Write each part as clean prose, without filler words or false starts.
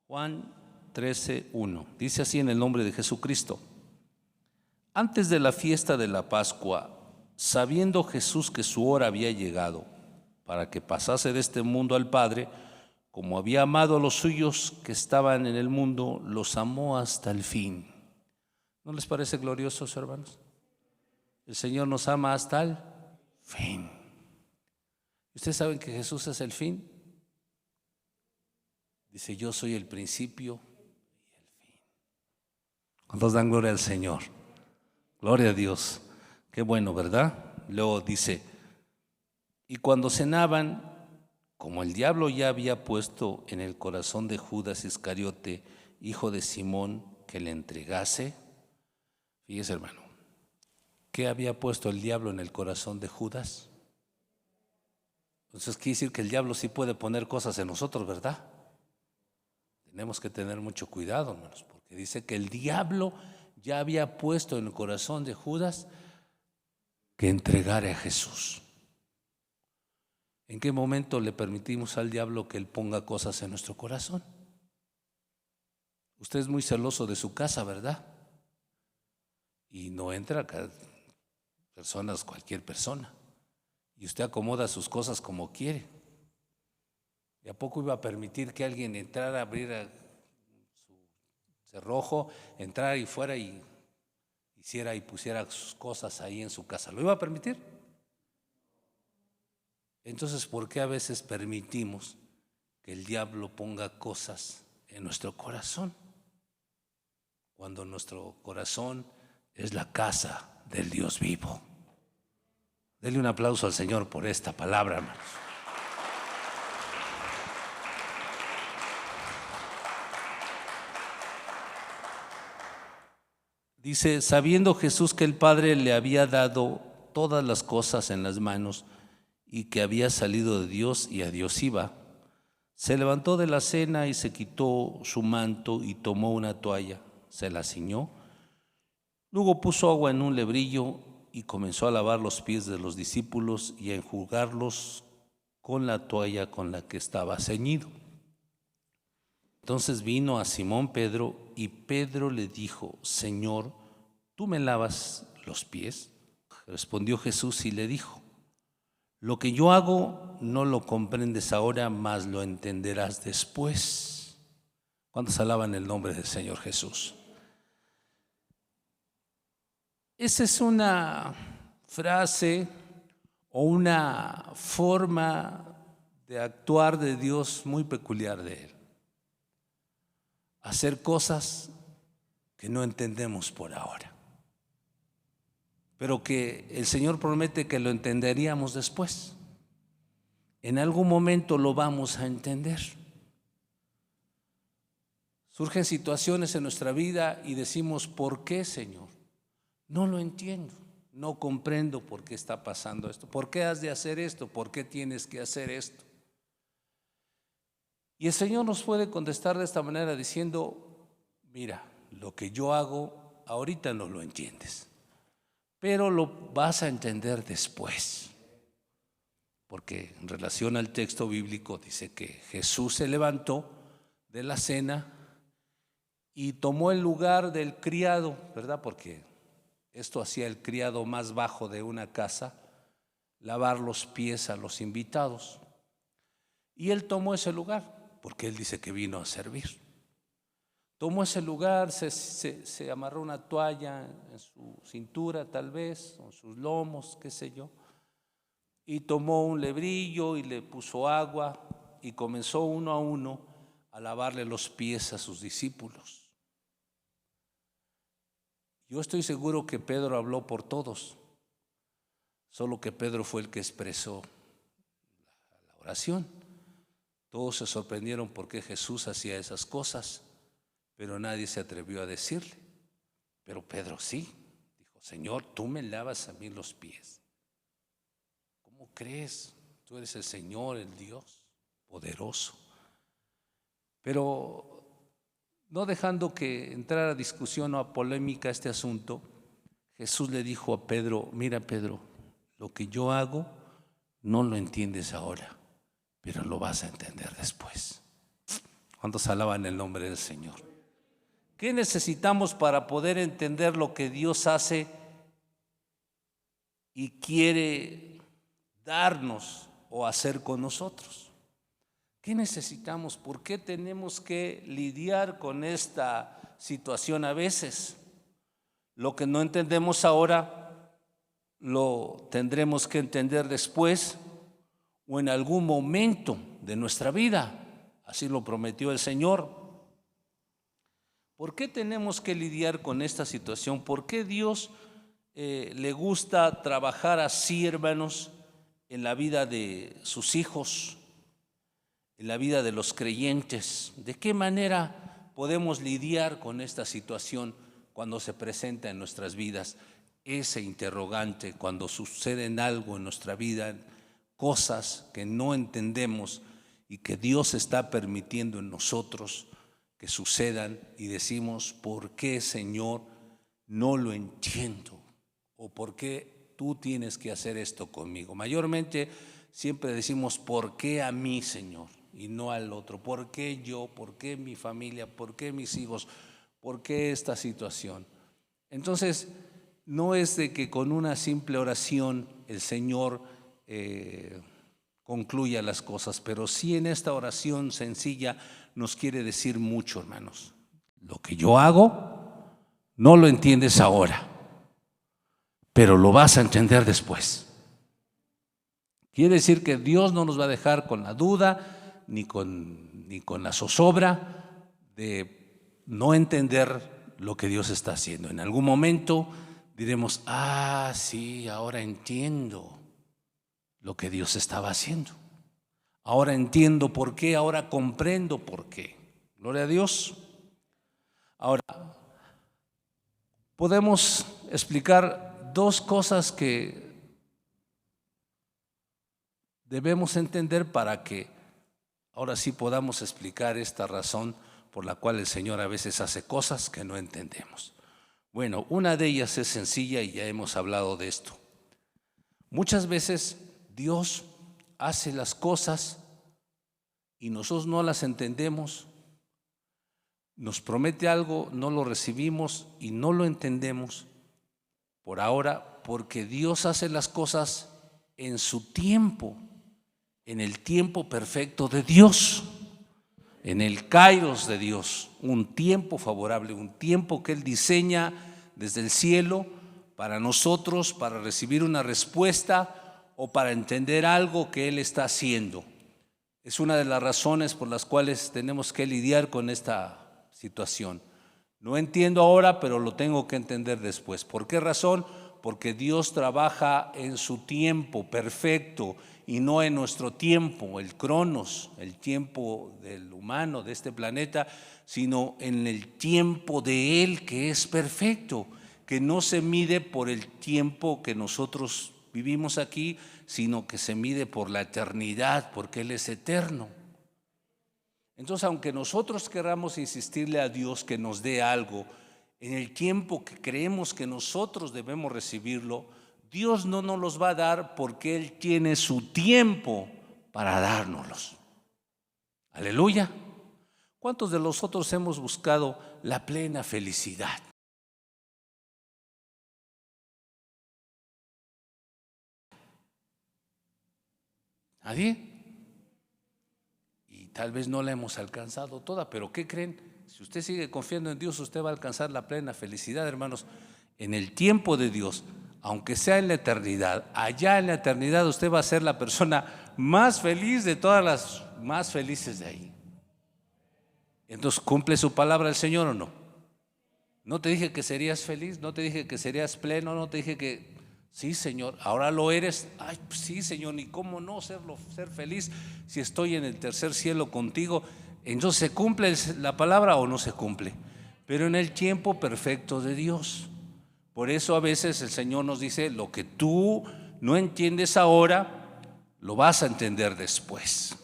Juan 13:1. Dice así en el nombre de Jesucristo. Antes de la fiesta de la Pascua, sabiendo Jesús que su hora había llegado para que pasase de este mundo al Padre, como había amado a los suyos que estaban en el mundo, los amó hasta el fin. ¿No les parece glorioso, hermanos? El Señor nos ama hasta el fin. ¿Ustedes saben que Jesús es el fin? Dice, yo soy el principio y el fin. ¿Cuántos dan gloria al Señor? Gloria a Dios. Qué bueno, ¿verdad? Luego dice, y cuando cenaban, como el diablo ya había puesto en el corazón de Judas Iscariote, hijo de Simón, que le entregase. Fíjese, hermano, ¿qué había puesto el diablo en el corazón de Judas? Entonces quiere decir que el diablo sí puede poner cosas en nosotros, ¿verdad? Tenemos que tener mucho cuidado, hermanos, porque dice que el diablo ya había puesto en el corazón de Judas que entregara a Jesús. ¿En qué momento le permitimos al diablo que él ponga cosas en nuestro corazón? Usted es muy celoso de su casa, ¿verdad? Y no entra acá personas, cualquier persona. Y usted acomoda sus cosas como quiere. ¿Y a poco iba a permitir que alguien entrara, abriera su cerrojo, entrara y fuera y hiciera y pusiera sus cosas ahí en su casa? ¿Lo iba a permitir? Entonces, ¿por qué a veces permitimos que el diablo ponga cosas en nuestro corazón? Cuando nuestro corazón es la casa del Dios vivo. Denle un aplauso al Señor por esta palabra, hermanos. Dice, sabiendo Jesús que el Padre le había dado todas las cosas en las manos y que había salido de Dios y a Dios iba, se levantó de la cena y se quitó su manto y tomó una toalla, se la ciñó, luego puso agua en un lebrillo y comenzó a lavar los pies de los discípulos y a enjugarlos con la toalla con la que estaba ceñido. Entonces vino a Simón Pedro y Pedro le dijo, Señor, ¿tú me lavas los pies? Respondió Jesús y le dijo, lo que yo hago no lo comprendes ahora, mas lo entenderás después. ¿Cuántos alaban el nombre del Señor Jesús? Esa es una frase o una forma de actuar de Dios muy peculiar de Él. Hacer cosas que no entendemos por ahora, pero que el Señor promete que lo entenderíamos después. En algún momento lo vamos a entender. Surgen situaciones en nuestra vida y decimos, ¿por qué, Señor? No lo entiendo, no comprendo por qué está pasando esto. ¿Por qué has de hacer esto? ¿Por qué tienes que hacer esto? Y el Señor nos puede contestar de esta manera diciendo, mira, lo que yo hago ahorita no lo entiendes, pero lo vas a entender después. Porque en relación al texto bíblico dice que Jesús se levantó de la cena y tomó el lugar del criado, ¿verdad? Porque esto hacía el criado más bajo de una casa, lavar los pies a los invitados. Y él tomó ese lugar, porque él dice que vino a servir. Tomó ese lugar, se amarró una toalla en su cintura tal vez, o en sus lomos, qué sé yo, y tomó un lebrillo y le puso agua y comenzó uno a uno a lavarle los pies a sus discípulos. Yo estoy seguro que Pedro habló por todos, solo que Pedro fue el que expresó la oración. Todos se sorprendieron por qué Jesús hacía esas cosas, pero nadie se atrevió a decirle. Pero Pedro sí, dijo, Señor, tú me lavas a mí los pies. ¿Cómo crees? Tú eres el Señor, el Dios poderoso. Pero no dejando que entrara a discusión o a polémica este asunto, Jesús le dijo a Pedro, mira Pedro, lo que yo hago no lo entiendes ahora, pero lo vas a entender después. ¿Cuántos alaban el nombre del Señor? ¿Qué necesitamos para poder entender lo que Dios hace y quiere darnos o hacer con nosotros? ¿Qué necesitamos? ¿Por qué tenemos que lidiar con esta situación a veces? Lo que no entendemos ahora lo tendremos que entender después o en algún momento de nuestra vida. Así lo prometió el Señor. ¿Por qué tenemos que lidiar con esta situación? ¿Por qué Dios le gusta trabajar así, hermanos, en la vida de sus hijos, en la vida de los creyentes? ¿De qué manera podemos lidiar con esta situación cuando se presenta en nuestras vidas? Ese interrogante, cuando suceden algo en nuestra vida, cosas que no entendemos y que Dios está permitiendo en nosotros que sucedan, y decimos, ¿por qué, Señor? No lo entiendo. ¿O por qué tú tienes que hacer esto conmigo? Mayormente siempre decimos, ¿por qué a mí, Señor? Y no al otro. ¿Por qué yo? ¿Por qué mi familia? ¿Por qué mis hijos? ¿Por qué esta situación? Entonces, no es de que con una simple oración el Señor concluya las cosas, pero sí en esta oración sencilla nos quiere decir mucho, hermanos. Lo que yo hago no lo entiendes ahora, pero lo vas a entender después. Quiere decir que Dios no nos va a dejar con la duda ni con la zozobra de no entender lo que Dios está haciendo. En algún momento diremos, sí, ahora entiendo lo que Dios estaba haciendo. Ahora entiendo por qué, ahora comprendo por qué. Gloria a Dios. Ahora, podemos explicar dos cosas que debemos entender para que ahora sí podamos explicar esta razón por la cual el Señor a veces hace cosas que no entendemos. Bueno, una de ellas es sencilla y ya hemos hablado de esto. Muchas veces Dios hace las cosas y nosotros no las entendemos. Nos promete algo, no lo recibimos y no lo entendemos por ahora, porque Dios hace las cosas en su tiempo, en el tiempo perfecto de Dios, en el kairos de Dios, un tiempo favorable, un tiempo que Él diseña desde el cielo para nosotros, para recibir una respuesta o para entender algo que Él está haciendo. Es una de las razones por las cuales tenemos que lidiar con esta situación. No entiendo ahora, pero lo tengo que entender después. ¿Por qué razón? Porque Dios trabaja en su tiempo perfecto y no en nuestro tiempo, el cronos, el tiempo del humano, de este planeta, sino en el tiempo de Él, que es perfecto, que no se mide por el tiempo que nosotros vivimos aquí, sino que se mide por la eternidad, porque Él es eterno. Entonces, aunque nosotros queramos insistirle a Dios que nos dé algo en el tiempo que creemos que nosotros debemos recibirlo, Dios no nos los va a dar porque Él tiene su tiempo para dárnoslos. Aleluya. ¿Cuántos de nosotros hemos buscado la plena felicidad? ¿Nadie? Y tal vez no la hemos alcanzado toda, pero ¿qué creen? Si usted sigue confiando en Dios, usted va a alcanzar la plena felicidad, hermanos, en el tiempo de Dios, aunque sea en la eternidad. Allá en la eternidad usted va a ser la persona más feliz de todas las más felices de ahí. Entonces, ¿cumple su palabra el Señor o no? No te dije que serías feliz, no te dije que serías pleno, no te dije que sí, Señor, ahora lo eres. Ay, pues sí, Señor, ni cómo no ser feliz si estoy en el tercer cielo contigo. Entonces, ¿se cumple la palabra o no se cumple? Pero en el tiempo perfecto de Dios. Por eso a veces el Señor nos dice, lo que tú no entiendes ahora, lo vas a entender después.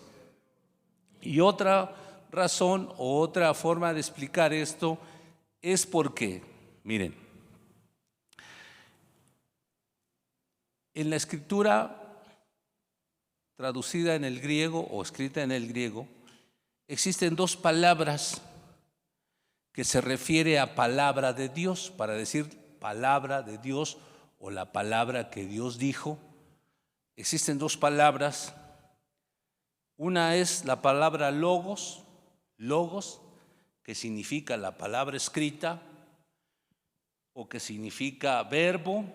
Y otra razón o otra forma de explicar esto es porque, miren, en la escritura traducida en el griego o escrita en el griego, existen dos palabras que se refiere a palabra de Dios, para decir palabra de Dios o la palabra que Dios dijo. Existen dos palabras. Una es la palabra logos, que significa la palabra escrita o que significa verbo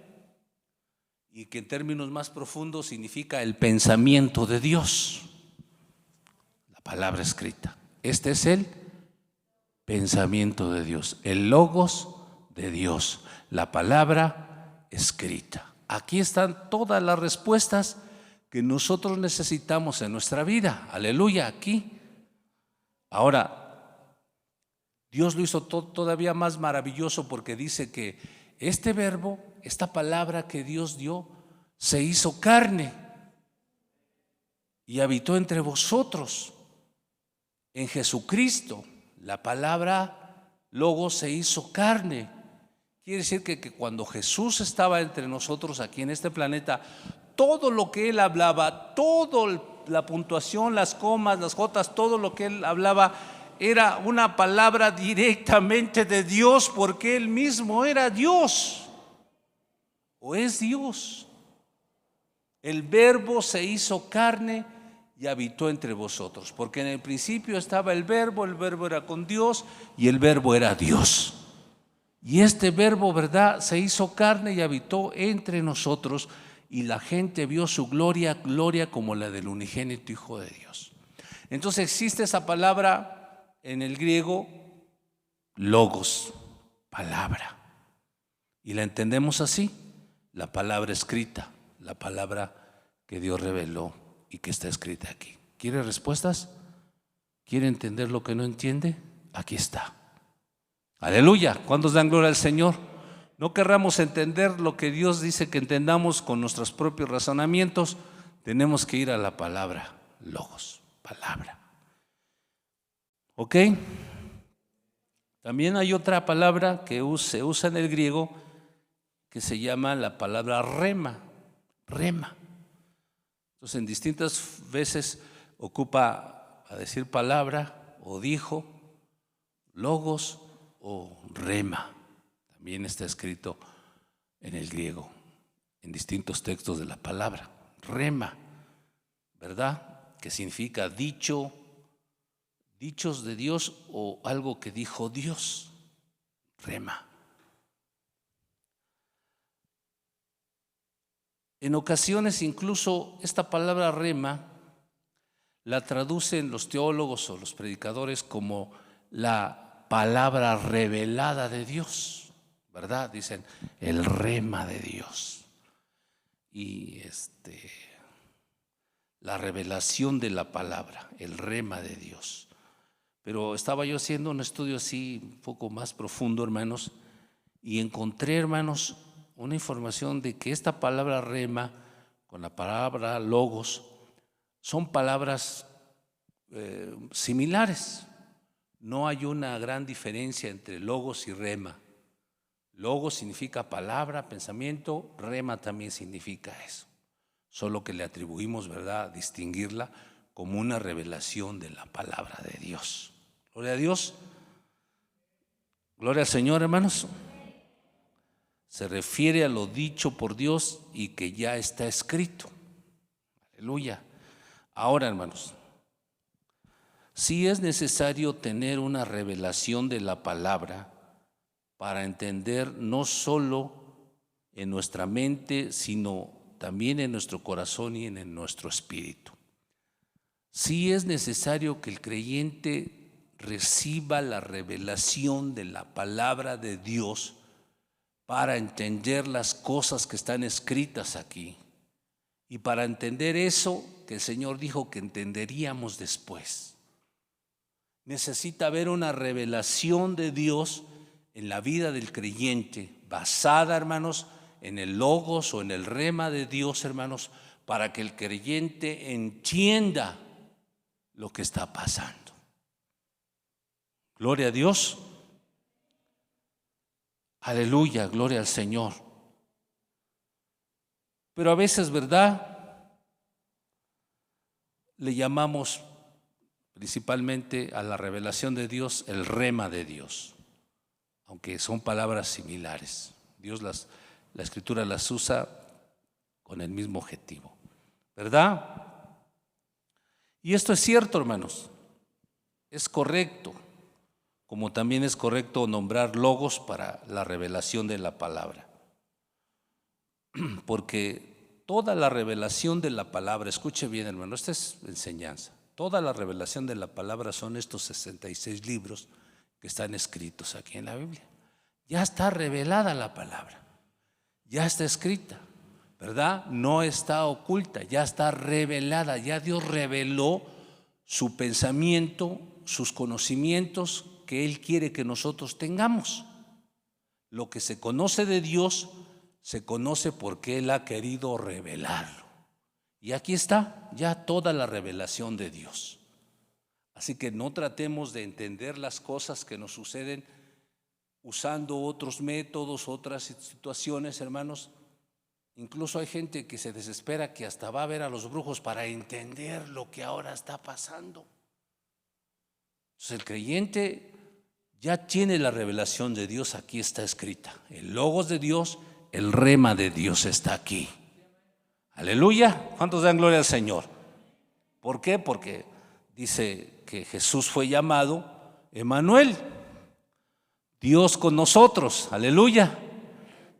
y que en términos más profundos significa el pensamiento de Dios, la palabra escrita. Este es el pensamiento de Dios, el logos de Dios, la palabra escrita. Aquí están todas las respuestas que nosotros necesitamos en nuestra vida. Aleluya, aquí. Ahora, Dios lo hizo todavía más maravilloso porque dice que este verbo, esta palabra que Dios dio, se hizo carne y habitó entre vosotros. En Jesucristo, la palabra logos se hizo carne. Quiere decir que cuando Jesús estaba entre nosotros aquí en este planeta, todo lo que Él hablaba, toda la puntuación, las comas, las jotas, todo lo que Él hablaba era una palabra directamente de Dios, porque Él mismo era Dios o es Dios. El verbo se hizo carne y habitó entre vosotros, porque en el principio estaba el verbo era con Dios y el verbo era Dios. Y este verbo, ¿verdad?, se hizo carne y habitó entre nosotros, y la gente vio su gloria como la del unigénito Hijo de Dios. Entonces existe esa palabra en el griego, logos, palabra. Y la entendemos así, la palabra escrita, la palabra que Dios reveló y que está escrita aquí. ¿Quiere respuestas? ¿Quiere entender lo que no entiende? Aquí está. Aleluya. ¿Cuántos dan gloria al Señor? No querramos entender lo que Dios dice que entendamos con nuestros propios razonamientos. Tenemos que ir a la palabra, logos, palabra. ¿Ok? También hay otra palabra que se usa en el griego que se llama la palabra rema. Entonces, en distintas veces ocupa a decir palabra o dijo, logos o rema. También está escrito en el griego, en distintos textos de la palabra. Rema, ¿verdad? Que significa dicho, dichos de Dios o algo que dijo Dios. Rema. En ocasiones incluso esta palabra rema la traducen los teólogos o los predicadores como la palabra revelada de Dios, ¿verdad? Dicen el rema de Dios. Y la revelación de la palabra, el rema de Dios. Pero estaba yo haciendo un estudio así un poco más profundo, hermanos, y encontré, hermanos, una información de que esta palabra rema con la palabra logos son palabras similares. No hay una gran diferencia entre logos y rema. Logos significa palabra, pensamiento, rema también significa eso. Solo que le atribuimos, ¿verdad?, distinguirla como una revelación de la palabra de Dios. Gloria a Dios. Gloria al Señor, hermanos. Se refiere a lo dicho por Dios y que ya está escrito. Aleluya. Ahora, hermanos, sí es necesario tener una revelación de la palabra para entender no solo en nuestra mente, sino también en nuestro corazón y en nuestro espíritu. Sí es necesario que el creyente reciba la revelación de la palabra de Dios para entender las cosas que están escritas aquí y para entender eso que el Señor dijo que entenderíamos después. Necesita haber una revelación de Dios en la vida del creyente, basada, hermanos, en el logos o en el rema de Dios, hermanos, para que el creyente entienda lo que está pasando. Gloria a Dios. Aleluya, gloria al Señor. Pero a veces, ¿verdad?, le llamamos principalmente a la revelación de Dios, el rema de Dios, aunque son palabras similares. La Escritura las usa con el mismo objetivo, ¿verdad? Y esto es cierto, hermanos, es correcto, como también es correcto nombrar logos para la revelación de la palabra, porque toda la revelación de la palabra, escuche bien, hermano, esta es enseñanza, toda la revelación de la palabra son estos 66 libros que están escritos aquí en la Biblia. Ya está revelada la palabra, ya está escrita, ¿verdad? No está oculta, ya está revelada, ya Dios reveló su pensamiento, sus conocimientos que Él quiere que nosotros tengamos. Lo que se conoce de Dios se conoce porque Él ha querido revelarlo. Y aquí está ya toda la revelación de Dios. Así que no tratemos de entender las cosas que nos suceden usando otros métodos, otras situaciones, hermanos. Incluso hay gente que se desespera, que hasta va a ver a los brujos para entender lo que ahora está pasando. Entonces el creyente ya tiene la revelación de Dios, aquí está escrita. El logos de Dios, el rema de Dios está aquí. Aleluya. ¿Cuántos dan gloria al Señor? ¿Por qué? Porque dice que Jesús fue llamado Emmanuel, Dios con nosotros. Aleluya.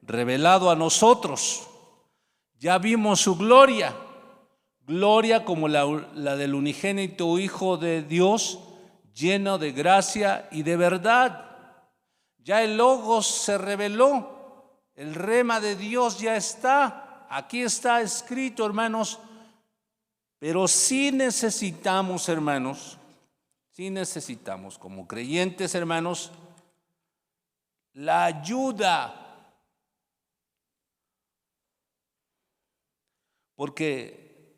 Revelado a nosotros. Ya vimos su gloria, gloria como la del unigénito Hijo de Dios, lleno de gracia y de verdad. Ya el Logos se reveló, el rema de Dios ya está, aquí está escrito, hermanos. Pero sí necesitamos, hermanos, sí necesitamos como creyentes, hermanos, la ayuda. Porque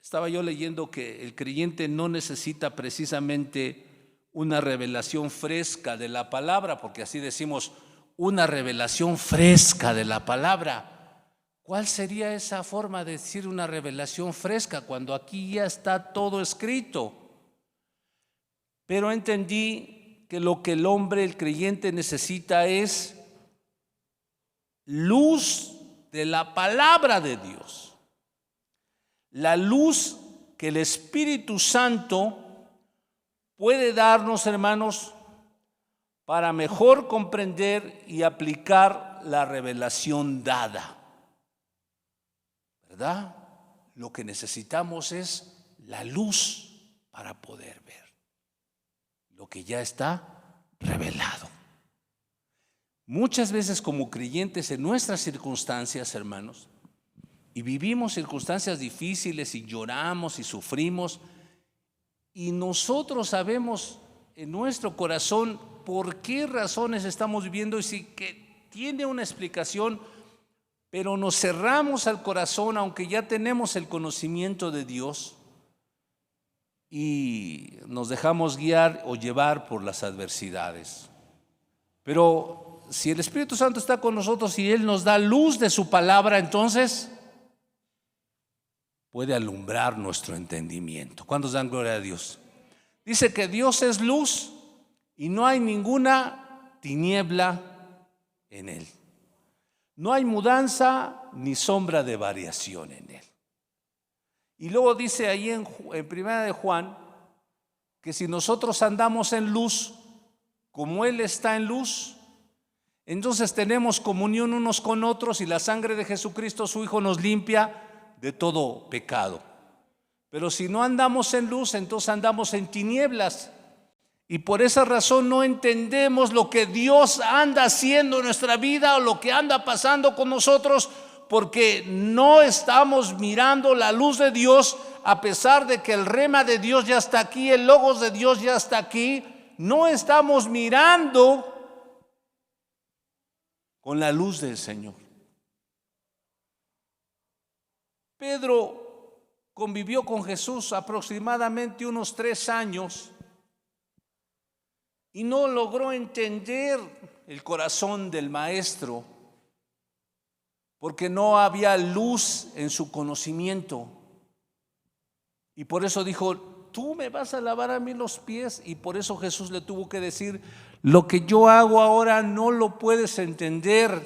estaba yo leyendo que el creyente no necesita precisamente una revelación fresca de la palabra, porque así decimos, una revelación fresca de la palabra. ¿Cuál sería esa forma de decir una revelación fresca cuando aquí ya está todo escrito? Pero entendí que lo que el hombre, el creyente, necesita es luz de la palabra de Dios. La luz que el Espíritu Santo puede darnos, hermanos, para mejor comprender y aplicar la revelación dada. ¿Verdad? Lo que necesitamos es la luz para poder ver lo que ya está revelado. Muchas veces como creyentes en nuestras circunstancias, hermanos, y vivimos circunstancias difíciles y lloramos y sufrimos, y nosotros sabemos en nuestro corazón por qué razones estamos viviendo y sí que tiene una explicación, pero nos cerramos al corazón aunque ya tenemos el conocimiento de Dios y nos dejamos guiar o llevar por las adversidades. Pero si el Espíritu Santo está con nosotros y Él nos da luz de su palabra, entonces puede alumbrar nuestro entendimiento. ¿Cuántos dan gloria a Dios? Dice que Dios es luz y no hay ninguna tiniebla en Él. No hay mudanza ni sombra de variación en Él. Y luego dice ahí en 1 de Juan que si nosotros andamos en luz, como Él está en luz, entonces tenemos comunión unos con otros y la sangre de Jesucristo, su Hijo, nos limpia de todo pecado. Pero si no andamos en luz, entonces andamos en tinieblas. Y por esa razón no entendemos lo que Dios anda haciendo en nuestra vida o lo que anda pasando con nosotros, porque no estamos mirando la luz de Dios, a pesar de que el rema de Dios ya está aquí, el logos de Dios ya está aquí. No estamos mirando con la luz del Señor. Pedro convivió con Jesús aproximadamente unos 3 años y no logró entender el corazón del maestro porque no había luz en su conocimiento. Y por eso dijo, tú me vas a lavar a mí los pies. Y por eso Jesús le tuvo que decir: lo que yo hago ahora no lo puedes entender,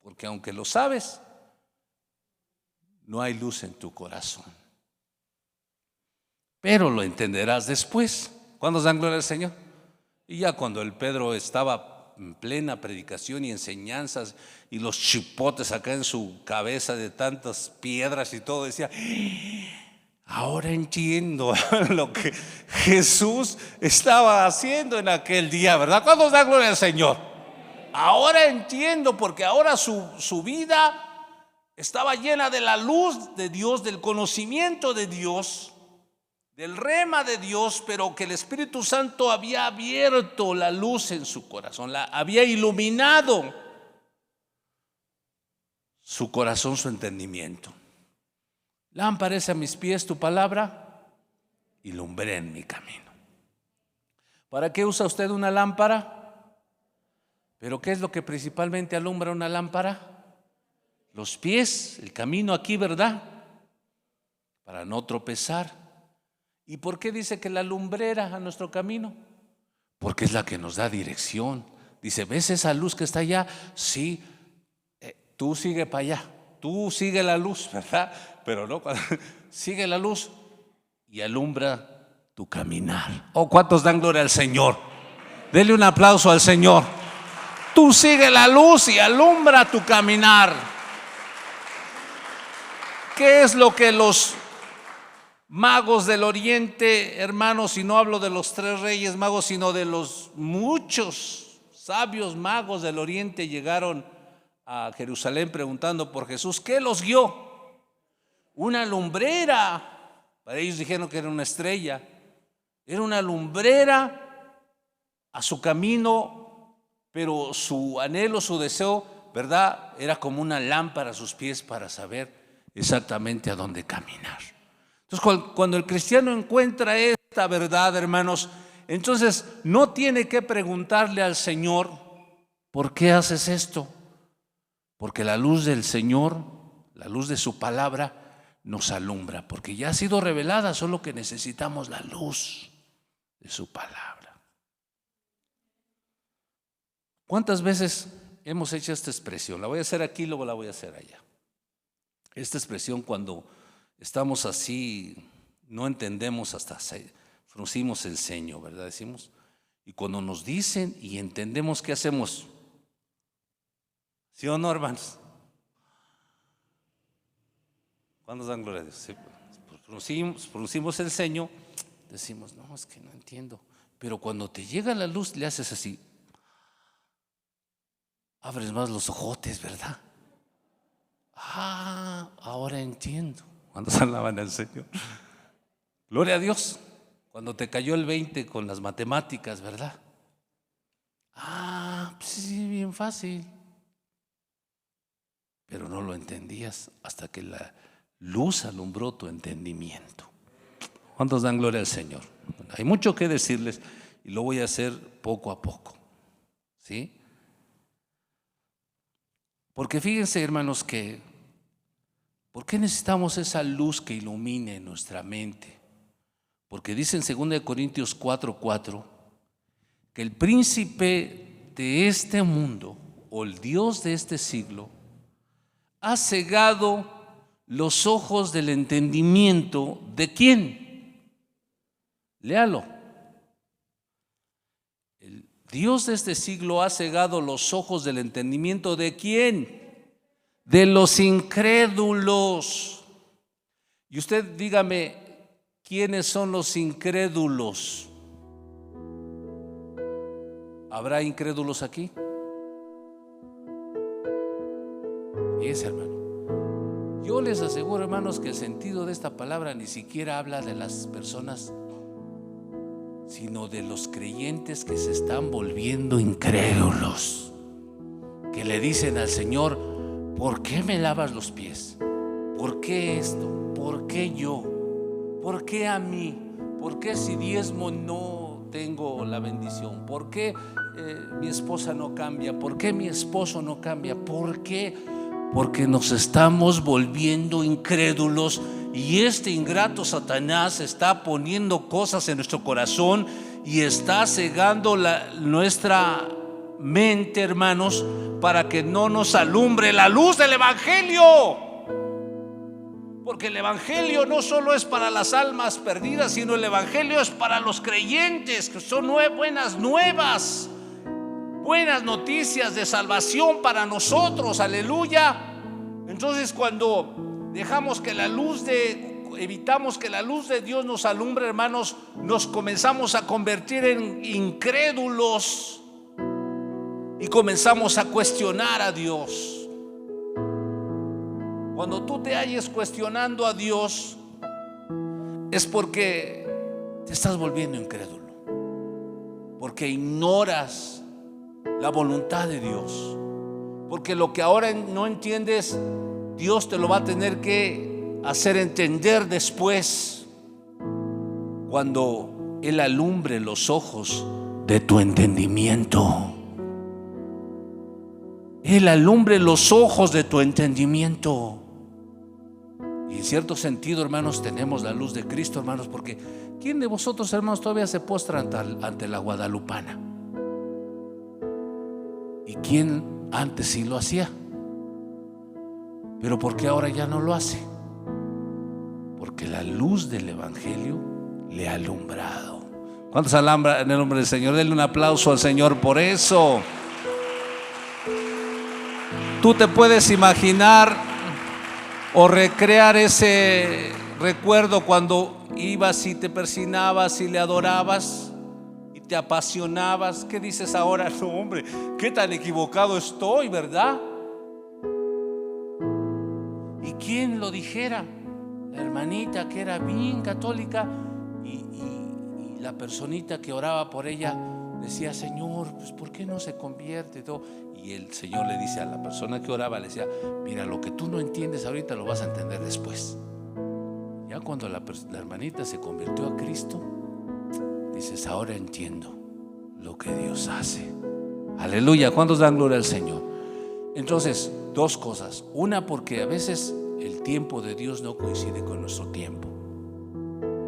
porque aunque lo sabes, no hay luz en tu corazón, pero lo entenderás después. ¿Cuántos dan gloria al Señor? Y ya cuando el Pedro estaba en plena predicación y enseñanzas, y los chipotes acá en su cabeza de tantas piedras y todo, decía: ahora entiendo lo que Jesús estaba haciendo en aquel día, ¿verdad? ¿Cuántos dan gloria al Señor? Ahora entiendo, porque ahora su vida estaba llena de la luz de Dios, del conocimiento de Dios, del rema de Dios, pero que el Espíritu Santo había abierto la luz en su corazón, había iluminado su corazón, su entendimiento. Lámpara es a mis pies tu palabra y lumbrera en mi camino. ¿Para qué usa usted una lámpara? ¿Pero qué es lo que principalmente alumbra una lámpara? Los pies, el camino aquí, ¿verdad? Para no tropezar. ¿Y por qué dice que la lumbrera a nuestro camino? Porque es la que nos da dirección. Dice: ¿ves esa luz que está allá? Sí, tú sigue para allá, tú sigue la luz, ¿verdad? Pero no, sigue la luz y alumbra tu caminar. ¿O cuántos dan gloria al Señor? Dele un aplauso al Señor. Tú sigue la luz y alumbra tu caminar. ¿Qué es lo que los magos del oriente, hermanos, y no hablo de los 3 reyes magos, sino de los muchos sabios magos del oriente, llegaron a Jerusalén preguntando por Jesús? ¿Qué los guió? Una lumbrera. Para ellos dijeron que era una estrella. Era una lumbrera a su camino, pero su anhelo, su deseo, ¿verdad?, era como una lámpara a sus pies para saber exactamente a dónde caminar. Entonces, cuando el cristiano encuentra esta verdad, hermanos, entonces no tiene que preguntarle al Señor: ¿por qué haces esto? Porque la luz del Señor, la luz de su palabra, nos alumbra, porque ya ha sido revelada, solo que necesitamos la luz de su palabra. ¿Cuántas veces hemos hecho esta expresión? La voy a hacer aquí, luego la voy a hacer allá. Esta expresión, cuando estamos así, no entendemos, hasta fruncimos el ceño, ¿verdad? Decimos. Y cuando nos dicen y entendemos, ¿qué hacemos? ¿Sí o no, hermanos? ¿Cuántos dan gloria a Dios? Sí, fruncimos el ceño, decimos: no, es que no entiendo. Pero cuando te llega la luz, le haces así, abres más los ojotes, ¿verdad? Ahora entiendo. Cuando se alaban al Señor, gloria a Dios. Cuando te cayó el 20 con las matemáticas, ¿verdad? Pues sí, bien fácil. Pero no lo entendías hasta que la luz alumbró tu entendimiento. ¿Cuántos dan gloria al Señor? Bueno, hay mucho que decirles y lo voy a hacer poco a poco, ¿sí? Porque fíjense, hermanos, que ¿por qué necesitamos esa luz que ilumine nuestra mente? Porque dice en 2 Corintios 4:4 que el príncipe de este mundo, o el Dios de este siglo, ha cegado los ojos del entendimiento. ¿De quién? Léalo. El Dios de este siglo ha cegado los ojos del entendimiento. ¿De quién? De los incrédulos. Y usted dígame, ¿quiénes son los incrédulos? ¿Habrá incrédulos aquí? Fíjense, hermano, yo les aseguro, hermanos, que el sentido de esta palabra ni siquiera habla de las personas, sino de los creyentes que se están volviendo incrédulos, que le dicen al Señor: ¿por qué me lavas los pies? ¿Por qué esto? ¿Por qué yo? ¿Por qué a mí? ¿Por qué si diezmo no tengo la bendición? ¿Por qué mi esposa no cambia? ¿Por qué mi esposo no cambia? ¿Por qué? Porque nos estamos volviendo incrédulos Y este ingrato Satanás está poniendo cosas en nuestro corazón y está cegando nuestra mente, hermanos, para que no nos alumbre la luz del Evangelio. Porque el Evangelio no solo es para las almas perdidas, sino el Evangelio es para los creyentes, que son buenas nuevas, buenas noticias de salvación para nosotros. Aleluya. Entonces, cuando evitamos que la luz de Dios nos alumbre, hermanos, nos comenzamos a convertir en incrédulos y comenzamos a cuestionar a Dios. Cuando tú te halles cuestionando a Dios, es porque te estás volviendo incrédulo, porque ignoras la voluntad de Dios, porque lo que ahora no entiendes, Dios te lo va a tener que hacer entender después, cuando Él alumbre los ojos de tu entendimiento. Él alumbre los ojos de tu entendimiento. Y en cierto sentido, hermanos, tenemos la luz de Cristo, hermanos, porque ¿quién de vosotros, hermanos, todavía se postra ante la guadalupana? ¿Y quién antes sí lo hacía? Pero ¿por qué ahora ya no lo hace? Porque la luz del Evangelio le ha alumbrado. ¿Cuántos alambran en el nombre del Señor? Denle un aplauso al Señor por eso. Tú te puedes imaginar o recrear ese recuerdo cuando ibas y te persinabas y le adorabas y te apasionabas. ¿Qué dices ahora? No, hombre, qué tan equivocado estoy, ¿verdad? ¿Y quién lo dijera? La hermanita que era bien católica y la personita que oraba por ella decía: Señor, pues ¿por qué no se convierte? Y el Señor le dice a la persona que oraba, le decía: mira, lo que tú no entiendes ahorita lo vas a entender después. Ya cuando la hermanita se convirtió a Cristo, dices: ahora entiendo lo que Dios hace. Aleluya. ¿Cuántos dan gloria al Señor? Entonces, dos cosas. Una, porque a veces el tiempo de Dios no coincide con nuestro tiempo,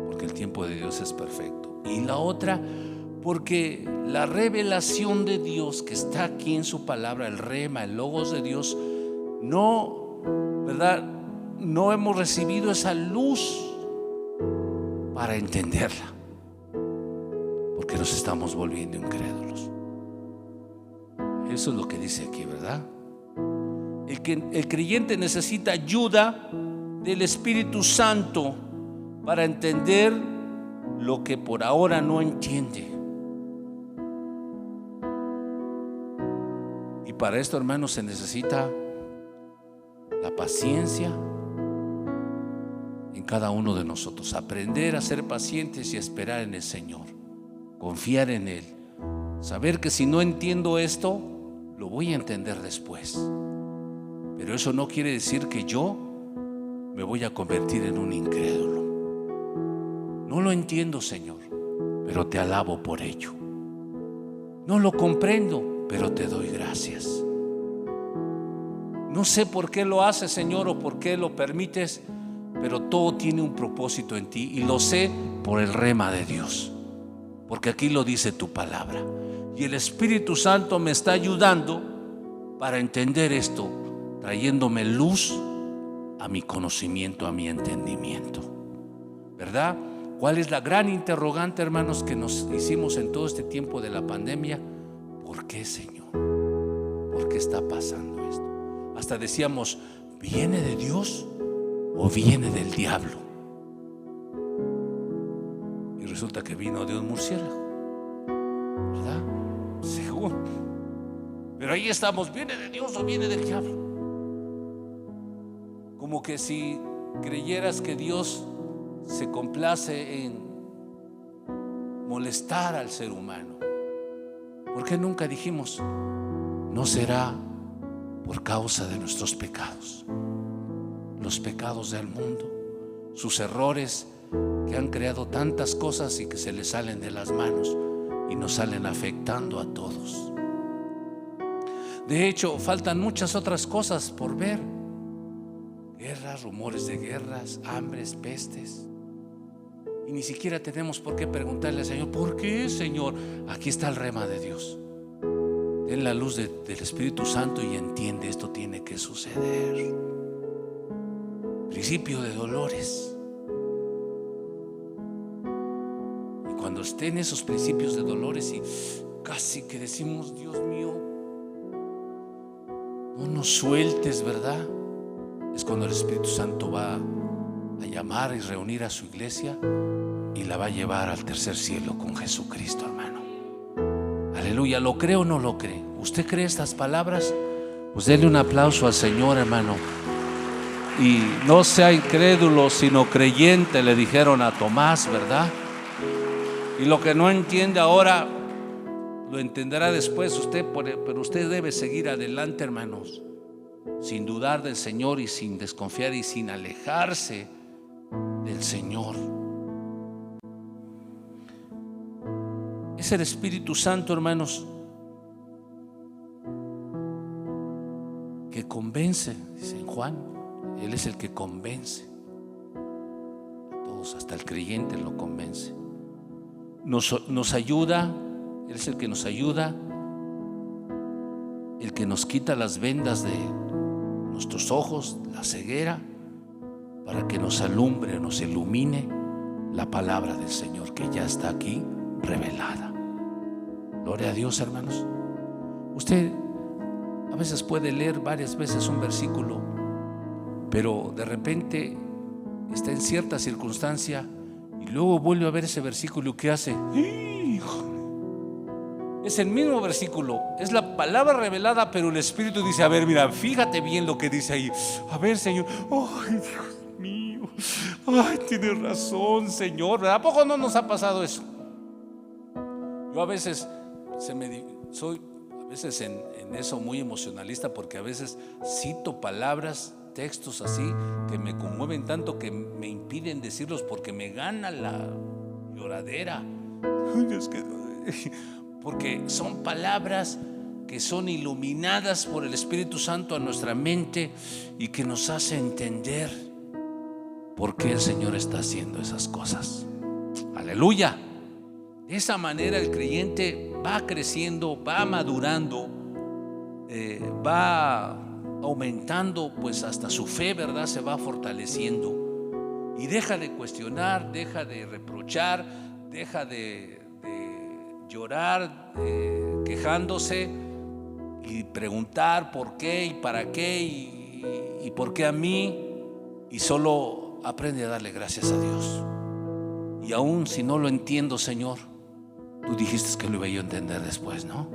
porque el tiempo de Dios es perfecto. Y la otra, porque la revelación de Dios que está aquí en su palabra, el rema, el logos de Dios, no, ¿verdad? No hemos recibido esa luz para entenderla, porque nos estamos volviendo incrédulos. Eso es lo que dice aquí, ¿verdad? El creyente necesita ayuda del Espíritu Santo para entender lo que por ahora no entiende. Y para esto, hermanos, se necesita la paciencia en cada uno de nosotros. Aprender a ser pacientes y a esperar en el Señor. Confiar en Él. Saber que si no entiendo esto, lo voy a entender después. Pero eso no quiere decir que yo me voy a convertir en un incrédulo. No lo entiendo, Señor, pero te alabo por ello. No lo comprendo, pero te doy gracias. No sé por qué lo haces, Señor, o por qué lo permites, pero todo tiene un propósito en ti, y lo sé por el rema de Dios, porque aquí lo dice tu palabra. Y el Espíritu Santo me está ayudando para entender esto, trayéndome luz a mi conocimiento, a mi entendimiento, ¿verdad? ¿Cuál es la gran interrogante, hermanos, que nos hicimos en todo este tiempo de la pandemia? ¿Por qué, Señor? ¿Por qué está pasando esto? Hasta decíamos: ¿viene de Dios o viene del diablo? Y resulta que vino de un murciélago, ¿verdad? Según. Pero ahí estamos: ¿viene de Dios o viene del diablo? Como que si creyeras que Dios se complace en molestar al ser humano. ¿Por qué nunca dijimos: no será por causa de nuestros pecados, los pecados del mundo, sus errores que han creado tantas cosas y que se les salen de las manos y nos salen afectando a todos? De hecho, faltan muchas otras cosas por ver guerras, rumores de guerras, hambres, pestes. Y ni siquiera tenemos por qué preguntarle al Señor: ¿por qué, Señor? Aquí está el rema de Dios. Ten la luz del Espíritu Santo y entiende, esto tiene que suceder. Principio de dolores. Y cuando estén esos principios de dolores y casi que decimos: Dios mío, no nos sueltes, ¿verdad? Es cuando el Espíritu Santo va a llamar y reunir a su iglesia y la va a llevar al tercer cielo con Jesucristo, hermano. Aleluya. ¿Lo cree o no lo cree? ¿Usted cree estas palabras? Pues denle un aplauso al Señor, hermano. Y no sea incrédulo, sino creyente, le dijeron a Tomás, ¿verdad? Y lo que no entiende ahora lo entenderá después usted, pero usted debe seguir adelante, hermanos, sin dudar del Señor y sin desconfiar y sin alejarse del Señor. Es el Espíritu Santo, hermanos, que convence, dice Juan. Él es el que convence a todos, hasta el creyente lo convence. Nos ayuda, Él es el que nos ayuda, el que nos quita las vendas de nuestros ojos, la ceguera, para que nos alumbre, nos ilumine la palabra del Señor que ya está aquí revelada. Gloria a Dios, hermanos. Usted a veces puede leer varias veces un versículo, pero de repente está en cierta circunstancia y luego vuelve a ver ese versículo. ¿Qué hace? Es el mismo versículo, es la palabra revelada, pero el Espíritu dice: a ver, mira, fíjate bien lo que dice ahí. A ver, Señor, ay, Dios mío, ay, tienes razón, Señor. ¿A poco no nos ha pasado eso? Yo a veces soy en eso muy emocionalista, porque a veces cito palabras, textos así que me conmueven tanto que me impiden decirlos porque me gana la lloradera. Porque son palabras que son iluminadas por el Espíritu Santo a nuestra mente y que nos hace entender por qué el Señor está haciendo esas cosas. Aleluya. De esa manera el creyente va creciendo, va madurando, va aumentando, pues hasta su fe, ¿verdad? Se va fortaleciendo y deja de cuestionar, deja de reprochar, deja de llorar, quejándose, y preguntar por qué y para qué y por qué a mí, y solo aprende a darle gracias a Dios. Y aún si no lo entiendo, Señor, tú dijiste que lo iba yo a entender después, ¿no?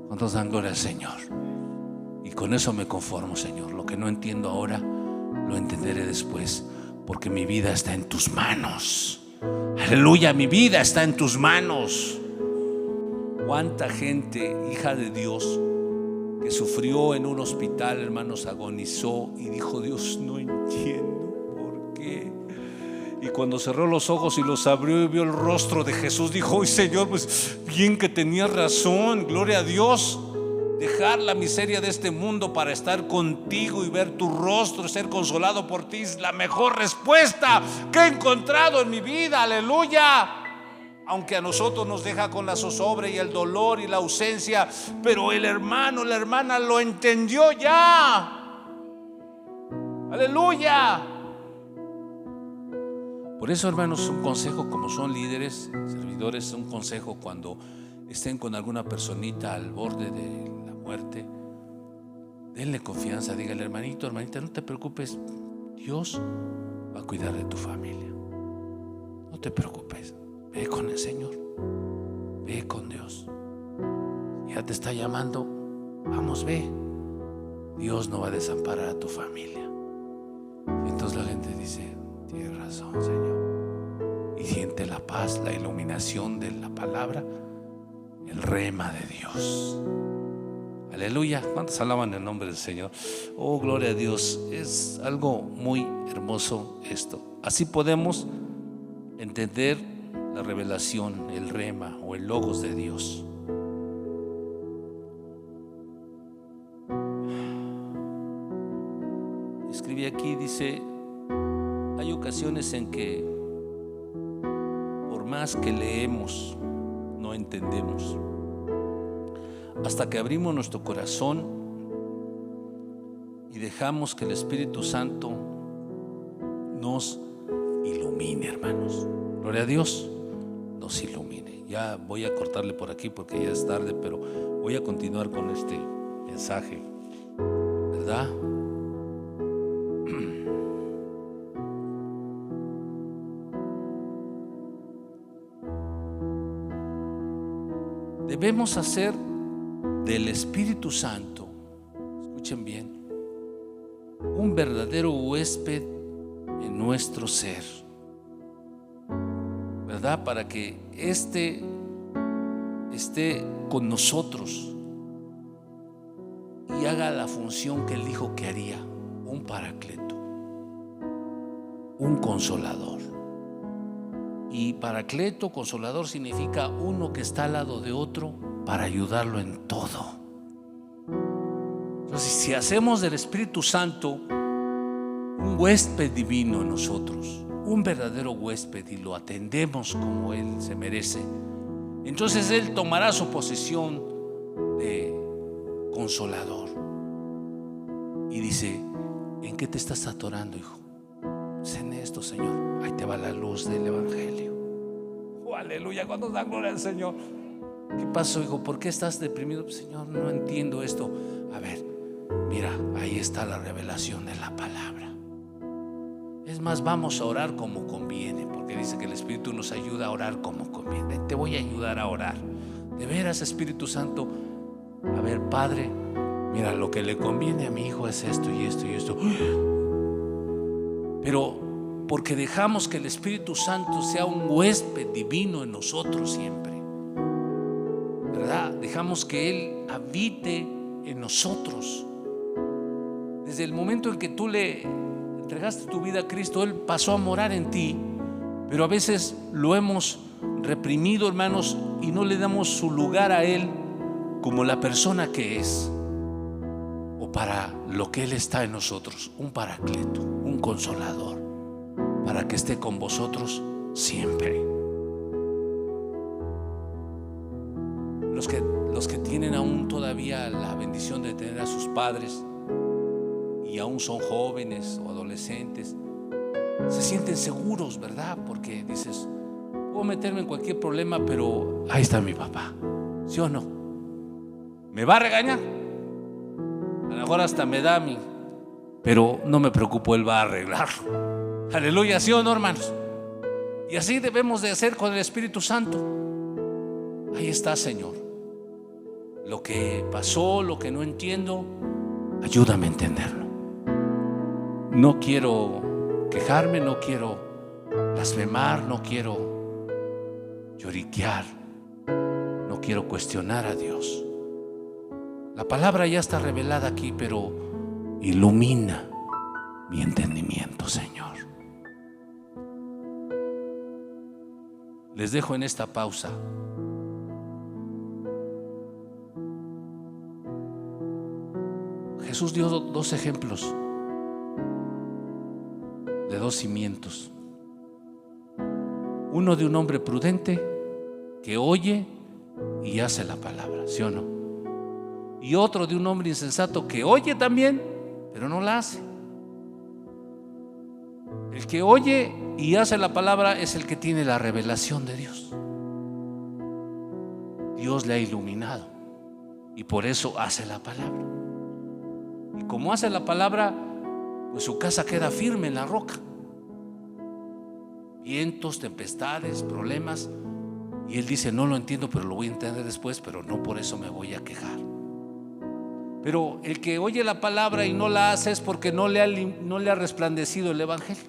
¿Cuántos dan gloria al Señor? Y con eso me conformo, Señor. Lo que no entiendo ahora lo entenderé después, porque mi vida está en tus manos. Aleluya, mi vida está en tus manos. Cuánta gente, hija de Dios, que sufrió en un hospital, hermanos, agonizó y dijo: Dios, no entiendo por qué. Y cuando cerró los ojos y los abrió y vio el rostro de Jesús, dijo: ¡ay, Señor, pues bien que tenías razón! Gloria a Dios. Dejar la miseria de este mundo para estar contigo y ver tu rostro, ser consolado por ti, es la mejor respuesta que he encontrado en mi vida. Aleluya. Aunque a nosotros nos deja con la zozobra y el dolor y la ausencia, pero el hermano, la hermana lo entendió ya. Aleluya. Por eso, hermanos, un consejo, como son líderes, servidores, un consejo cuando estén con alguna personita al borde de la muerte, denle confianza, dígale: hermanito, hermanita, no te preocupes, Dios va a cuidar de tu familia. No te preocupes, ve con el Señor, ve con Dios. Ya te está llamando, vamos, ve. Dios no va a desamparar a tu familia. Y entonces la gente dice: tienes razón, Señor. Y siente la paz, la iluminación de la palabra, el rema de Dios. Aleluya. ¿Cuántos alaban el nombre del Señor? Oh, gloria a Dios. Es algo muy hermoso esto. Así podemos entender la revelación, el rema o el logos de Dios. Escribí escribe aquí, dice: hay ocasiones en que por más que leemos, no entendemos, hasta que abrimos nuestro corazón y dejamos que el Espíritu Santo nos ilumine, hermanos. Gloria a Dios, nos ilumine. Ya voy a cortarle por aquí porque ya es tarde, pero voy a continuar con este mensaje, ¿verdad? Debemos hacer del Espíritu Santo, escuchen bien, un verdadero huésped en nuestro ser, ¿verdad? Para que esté con nosotros y haga la función que Él dijo que haría: un paracleto, un consolador. Y paracleto, consolador, significa uno que está al lado de otro para ayudarlo en todo. Entonces, si hacemos del Espíritu Santo un huésped divino en nosotros, un verdadero huésped, y lo atendemos como Él se merece, entonces Él tomará su posición de consolador y dice: ¿en qué te estás atorando, hijo? Es en esto, Señor. Ahí te va la luz del Evangelio. Oh, aleluya, cuando da gloria al Señor. ¿Qué pasó, hijo? ¿Por qué estás deprimido? Pues, Señor, no entiendo esto. A ver, mira, ahí está la revelación de la palabra. Es más, vamos a orar como conviene, porque dice que el Espíritu nos ayuda a orar como conviene. Te voy a ayudar a orar. De veras, Espíritu Santo. A ver, Padre, mira, lo que le conviene a mi hijo es esto y esto y esto. Pero porque dejamos que el Espíritu Santo sea un huésped divino en nosotros siempre, ¿verdad? Dejamos que Él habite en nosotros. Desde el momento en que tú le entregaste tu vida a Cristo, Él pasó a morar en ti. Pero a veces lo hemos reprimido, hermanos, y no le damos su lugar a Él como la persona que es, o para lo que Él está en nosotros: un paracleto, un consolador, para que esté con vosotros siempre. Los que tienen aún todavía la bendición de tener a sus padres y aún son jóvenes o adolescentes, se sienten seguros, ¿verdad? Porque dices: puedo meterme en cualquier problema, pero ahí está mi papá, ¿sí o no? ¿Me va a regañar? A lo mejor hasta me da a mí, pero no me preocupo, Él va a arreglarlo. Aleluya, ¿sí o no, hermanos? Y así debemos de hacer con el Espíritu Santo. Ahí está, Señor. Lo que pasó, lo que no entiendo, ayúdame a entenderlo. No quiero quejarme, no quiero blasfemar, no quiero lloriquear, no quiero cuestionar a Dios. La palabra ya está revelada aquí, pero ilumina mi entendimiento, Señor. Les dejo en esta pausa. Jesús dio dos ejemplos de dos cimientos. Uno de un hombre prudente que oye y hace la palabra, ¿sí o no? Y otro de un hombre insensato que oye también, pero no la hace. El que oye y hace la palabra es el que tiene la revelación de Dios. Dios le ha iluminado y por eso hace la palabra. Y como hace la palabra, pues su casa queda firme en la roca. Vientos, tempestades, problemas, y él dice: no lo entiendo, pero lo voy a entender después, pero no por eso me voy a quejar. Pero el que oye la palabra y no la hace es porque no le ha resplandecido el Evangelio,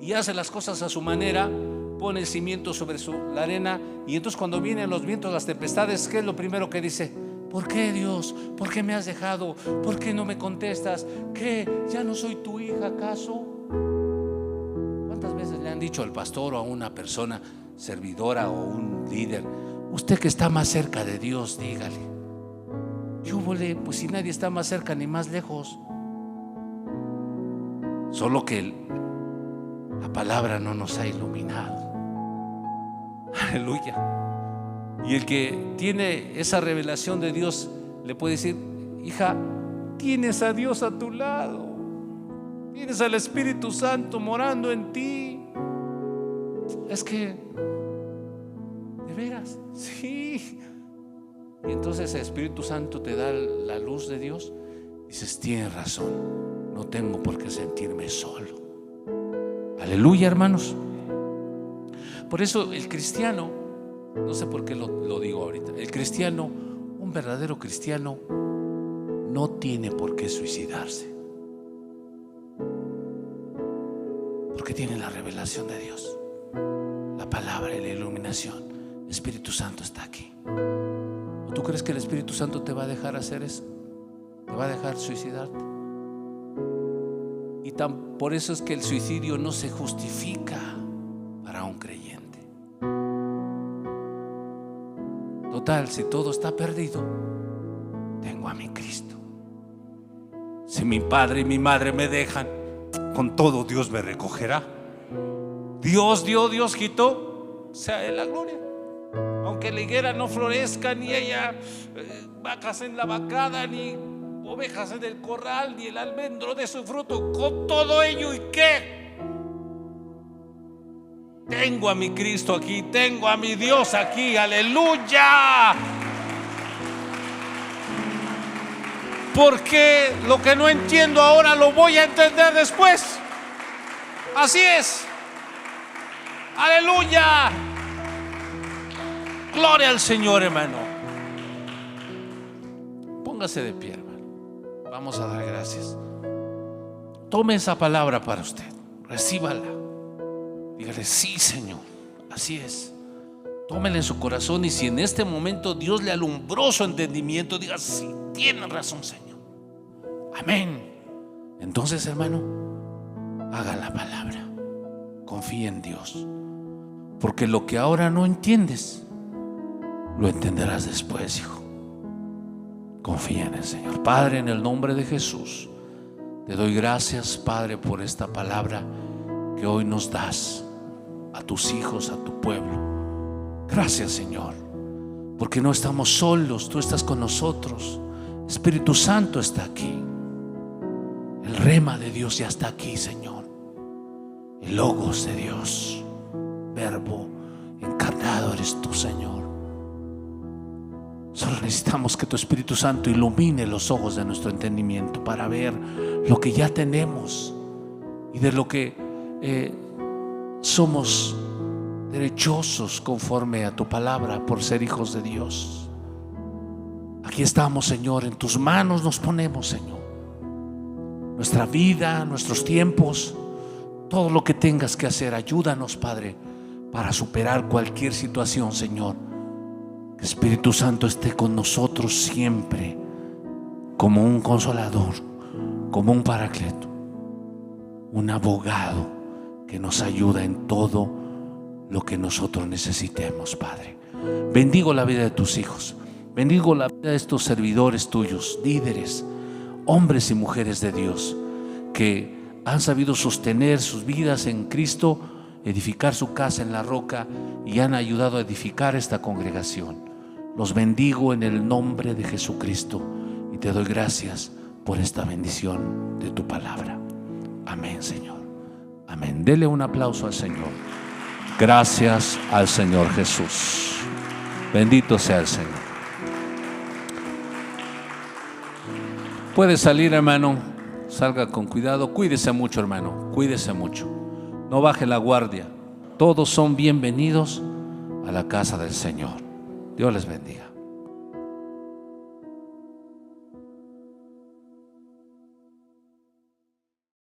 y hace las cosas a su manera, pone el cimiento sobre la arena, y entonces cuando vienen los vientos, las tempestades, ¿qué es lo primero que dice? ¿Por qué, Dios? ¿Por qué me has dejado? ¿Por qué no me contestas? ¿Qué? ¿Ya no soy tu hija, acaso? ¿Cuántas veces le han dicho al pastor o a una persona servidora o un líder: usted que está más cerca de Dios, dígale? ¿Qué húbole? Pues si nadie está más cerca ni más lejos. Solo que la palabra no nos ha iluminado. Aleluya. Y el que tiene esa revelación de Dios le puede decir: hija, tienes a Dios a tu lado, tienes al Espíritu Santo morando en ti. Es que, ¿de veras? Sí. Y entonces el Espíritu Santo te da la luz de Dios. Dices: tienes razón, no tengo por qué sentirme solo. Aleluya, hermanos. Por eso el cristiano, no sé por qué lo digo ahorita, el cristiano, un verdadero cristiano, no tiene por qué suicidarse, porque tiene la revelación de Dios, la palabra y la iluminación. El Espíritu Santo está aquí. ¿Tú crees que el Espíritu Santo te va a dejar hacer eso? ¿Te va a dejar suicidarte? Y por eso es que el suicidio no se justifica para un creyente. Total, si todo está perdido, tengo a mi Cristo. Si mi padre y mi madre me dejan, con todo Dios me recogerá. Dios dio, Dios quitó, sea Él la gloria. Aunque la higuera no florezca, ni haya vacas en la vacada, ni ovejas en el corral, ni el almendro de su fruto, con todo ello, ¿y qué? Tengo a mi Cristo aquí, tengo a mi Dios aquí, aleluya. Porque lo que no entiendo ahora lo voy a entender después. Así es. Aleluya. Gloria al Señor, hermano. Póngase de pie, hermano. Vamos a dar gracias. Tome esa palabra para usted, recíbala. Dígale: sí, Señor, así es. Tómela en su corazón, y si en este momento Dios le alumbró su entendimiento, diga: sí, tiene razón, Señor. Amén. Entonces, hermano, haga la palabra. Confía en Dios, porque lo que ahora no entiendes, lo entenderás después, hijo. Confía en el Señor. Padre, en el nombre de Jesús, te doy gracias, Padre, por esta palabra que hoy nos das a tus hijos, a tu pueblo. Gracias, Señor, porque no estamos solos, tú estás con nosotros. Espíritu Santo está aquí. El rema de Dios ya está aquí, Señor. El logos de Dios, verbo encarnado, eres tú, Señor. Solo necesitamos que tu Espíritu Santo ilumine los ojos de nuestro entendimiento para ver lo que ya tenemos y de lo que somos derechosos conforme a tu palabra por ser hijos de Dios. Aquí estamos, Señor, en tus manos nos ponemos, Señor. Nuestra vida, nuestros tiempos, todo lo que tengas que hacer, ayúdanos, Padre, para superar cualquier situación, Señor. Que Espíritu Santo esté con nosotros siempre, como un consolador, como un paracleto, un abogado que nos ayuda en todo lo que nosotros necesitemos, Padre. Bendigo la vida de tus hijos, bendigo la vida de estos servidores tuyos, líderes, hombres y mujeres de Dios, que han sabido sostener sus vidas en Cristo, edificar su casa en la roca, y han ayudado a edificar esta congregación. Los bendigo en el nombre de Jesucristo y te doy gracias por esta bendición de tu palabra. Amén, Señor. Amén. Dele un aplauso al Señor. Gracias al Señor Jesús. Bendito sea el Señor. Puede salir, hermano. Salga con cuidado. Cuídese mucho, hermano. Cuídese mucho. No baje la guardia. Todos son bienvenidos a la casa del Señor. Dios les bendiga.